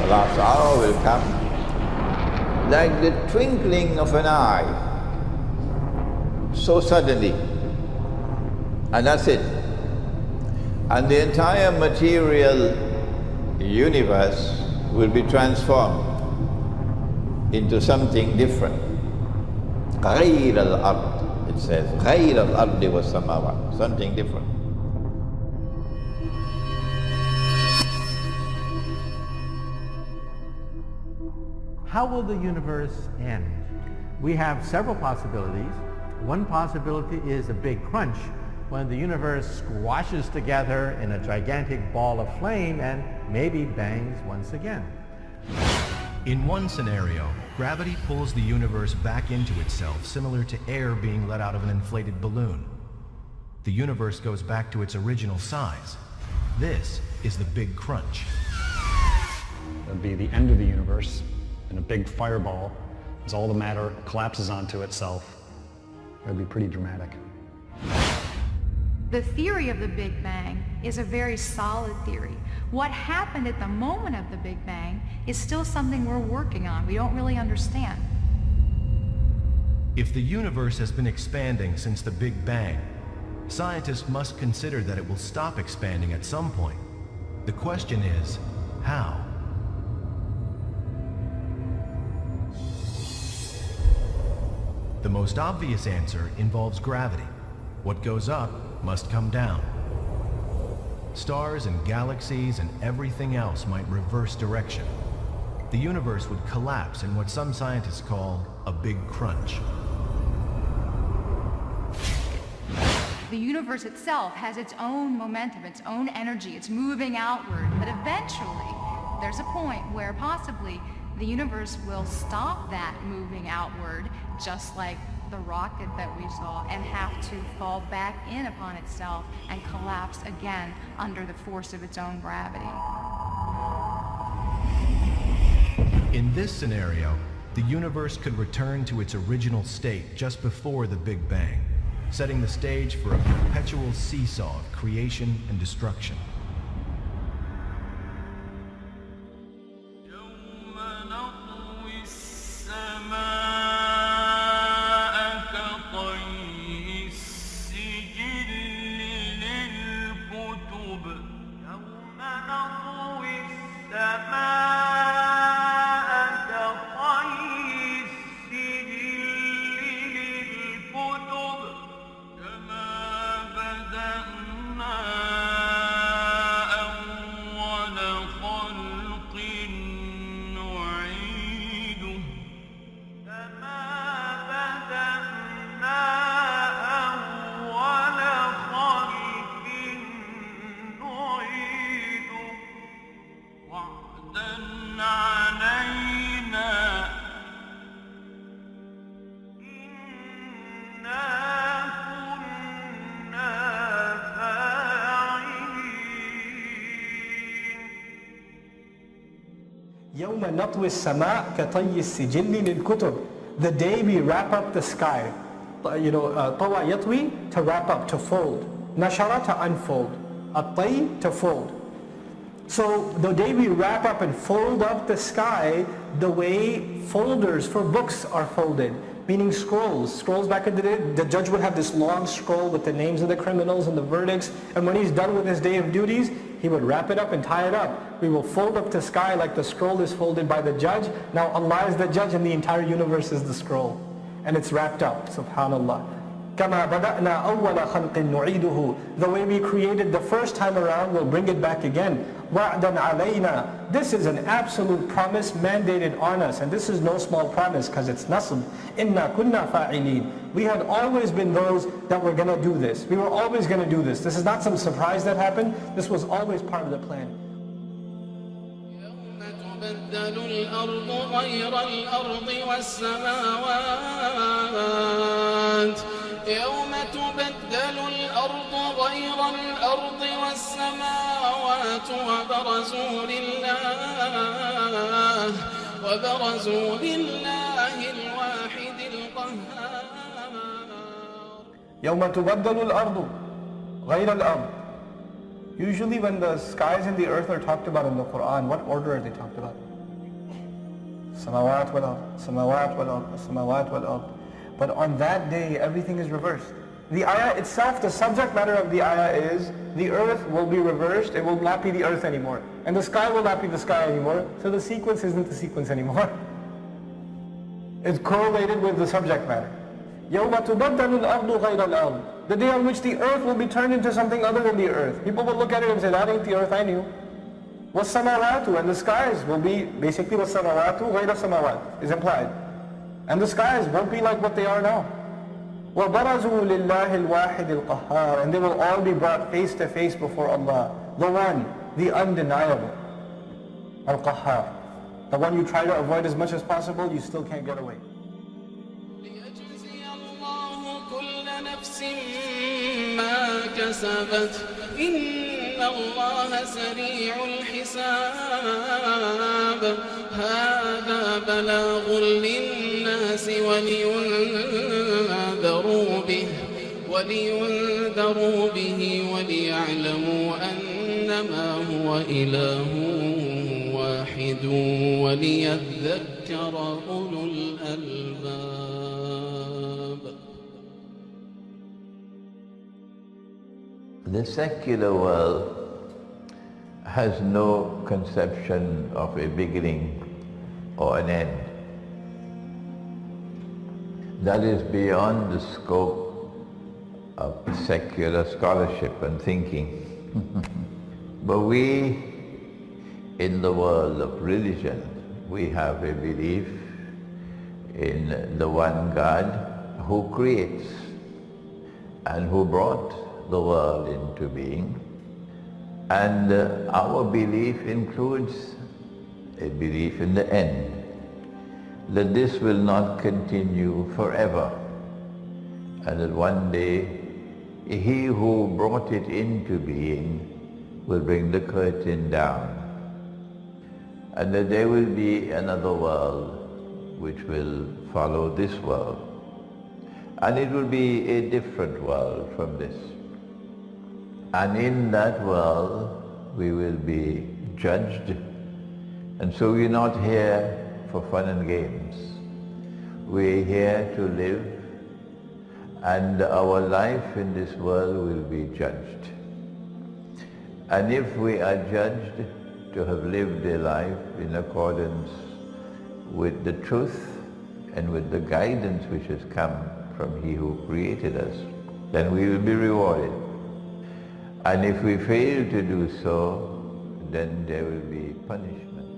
last hour will come like the twinkling of an eye, so suddenly, and that's it. And the entire material universe will be transformed into something different. غَيْرَ الْأَرْضِ, it says, غَيْرَ الْأَرْضِ وَالسَّمَاوَاتِ, something different. How will the universe end? We have several possibilities. One possibility is a big crunch, when the universe squashes together in a gigantic ball of flame and maybe bangs once again. In one scenario, gravity pulls the universe back into itself, similar to air being let out of an inflated balloon. The universe goes back to its original size. This is the big crunch. It would be the end of the universe in a big fireball as all the matter collapses onto itself. It would be pretty dramatic. The theory of the Big Bang is a very solid theory. What happened at the moment of the Big Bang is still something we're working on. We don't really understand. If the universe has been expanding since the Big Bang, scientists must consider that it will stop expanding at some point. The question is, how? The most obvious answer involves gravity. What goes up must come down. Stars and galaxies and everything else might reverse direction. The universe would collapse in what some scientists call a big crunch. The universe itself has its own momentum, its own energy. It's moving outward. But eventually, there's a point where possibly the universe will stop that moving outward, just like the rocket that we saw, and have to fall back in upon itself and collapse again under the force of its own gravity. In this scenario, the universe could return to its original state just before the Big Bang, setting the stage for a perpetual seesaw of creation and destruction. يوم نطوي السماء كطي السجل للكتب. The day we wrap up the sky. طوى يطوي, to wrap up, to fold. نشر, to unfold. الطي, to fold. So the day we wrap up and fold up the sky, the way folders for books are folded, meaning scrolls. Scrolls back in the day, the judge would have this long scroll with the names of the criminals and the verdicts, and when he's done with his day of duties, he would wrap it up and tie it up. We will fold up the sky like the scroll is folded by the judge. Now Allah is the judge and the entire universe is the scroll. And it's wrapped up, subhanallah. كَمَا بَدَأْنَا أَوَّلَ خَلْقٍ نُعِيدُهُ. The way we created the first time around, we'll bring it back again. وَعْدًا عَلَيْنَا. This is an absolute promise mandated on us. And this is no small promise because it's nasb. إِنَّا كُنَّا فَاعِلِينَ. We had always been those that were going to do this. We were always going to do this. This is not some surprise that happened. This was always part of the plan. تبدل الأرض غير الأرض والسماوات يوم تبدل الأرض غير الأرض والسماوات وبرزوا لله الواحد القهار يوم تبدل الأرض غير الأرض. Usually when the skies and the earth are talked about in the Quran, what order are they talked about? Samawat wal ard, samawat wal ard, samawat wal ard. But on that day, everything is reversed. The ayah itself, the subject matter of the ayah is, the earth will be reversed, it will not be the earth anymore. And the sky will not be the sky anymore, so the sequence isn't the sequence anymore. It's correlated with the subject matter. يَوْمَ تُبَدَّلُ الْأَرْضُ غَيْرَ الْأَرْضِ. The day on which the earth will be turned into something other than the earth. People will look at it and say, that ain't the earth I knew. وَالسَّمَاوَاتُ, and the skies will be, basically وَالسَّمَاوَاتُ غَيْرَ السَّمَاوَاتِ is implied. And the skies won't be like what they are now. وَبَرَزُوا لِلَّهِ الْوَاحِدِ الْقَهَّارِ, and they will all be brought face to face before Allah. The one, the undeniable. Al-Qahhar. The one you try to avoid as much as possible, you still can't get away. ليجزي الله كل نفس ما كسبت إن الله سريع الحساب هذا بلاغ للناس ولينذروا به وليعلموا أنما هو إله واحد وليذكر أولو الألباب. The secular world has no conception of a beginning or an end. That is beyond the scope of secular scholarship and thinking. But we, in the world of religion, we have a belief in the one God who creates and who brought the world into being. And our belief includes a belief in the end, that this will not continue forever, and that one day he who brought it into being will bring the curtain down, and that there will be another world which will follow this world, and it will be a different world from this. And in that world we will be judged. And so we're not here for fun and games. We're here to live, and our life in this world will be judged. And if we are judged to have lived a life in accordance with the truth and with the guidance which has come from He who created us, then we will be rewarded. And if we fail to do so, then there will be punishment.